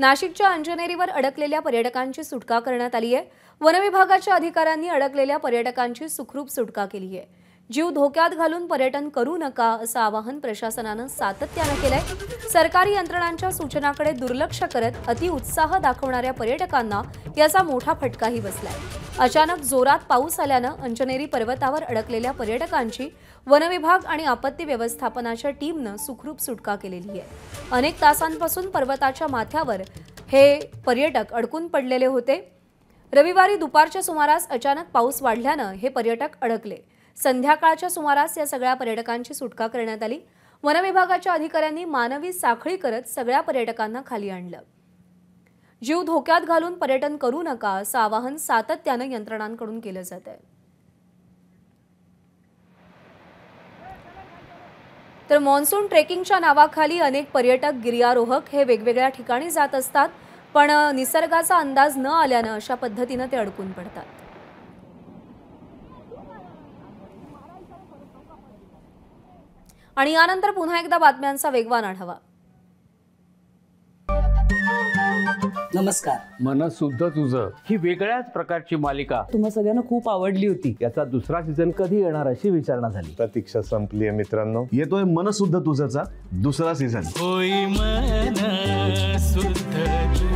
नाशिकच्या अंजनेरीवर अडकलेल्या पर्यटकांची सुटका करण्यात आली आहे। वनविभागाच्या अधिकाऱ्यांनी अडकलेल्या पर्यटकांची सुखरूप सुटका केली आहे। जीव धोक्यात घालून पर्यटन करू नका असं आवाहन प्रशासनानं सातत्यानं केलंय। सरकारी यंत्रणांच्या सूचनांकडे दुर्लक्ष करत अतिउत्साह दाखवणाऱ्या पर्यटकांना याचा मोठा फटकाही बसलाय। अचानक जोरात पाऊस आल्यानं अंजनेरी पर्वतावर अडकलेल्या पर्यटकांची वनविभाग आणि आपत्ती व्यवस्थापनाच्या टीमनं सुखरूप सुटका केलेली आहे। अनेक तासांपासून पर्वताच्या माथ्यावर हे पर्यटक अडकून पडलेले होते। रविवारी दुपारच्या सुमारास अचानक पाऊस वाढल्यानं हे पर्यटक अडकले। संध्याकाळच्या सुमारास या सगळ्या पर्यटकांची सुटका करण्यात आली। वनविभागाच्या अधिकाऱ्यांनी मानवी साखळी करत सगळ्या पर्यटकांना खाली आणलं। जीव धोक्यात घालून पर्यटन करू नका असं आवाहन सातत्यानं यंत्रणांकडून केलं जातंय। तर मॉन्सून ट्रेकिंगच्या नावाखाली अनेक पर्यटक गिर्यारोहक हे वेगवेगळ्या ठिकाणी जात असतात, पण निसर्गाचा अंदाज न आल्यानं अशा पद्धतीनं ते अडकून पडतात। आणि यानंतर पुन्हा एकदा बातम्यांचा वेगवान आढावा। नमस्कार। मन शुद्ध तुझं ही वेगळ्याच प्रकारची मालिका तुम्हा सगळ्यांना खूप आवडली होती। याचा दुसरा सीझन कधी येणार अशी विचारणा झाली। प्रतीक्षा संपली आहे मित्रांनो। येतोय मन शुद्ध तुझंचा दुसरा सीझन। होई मन शुद्ध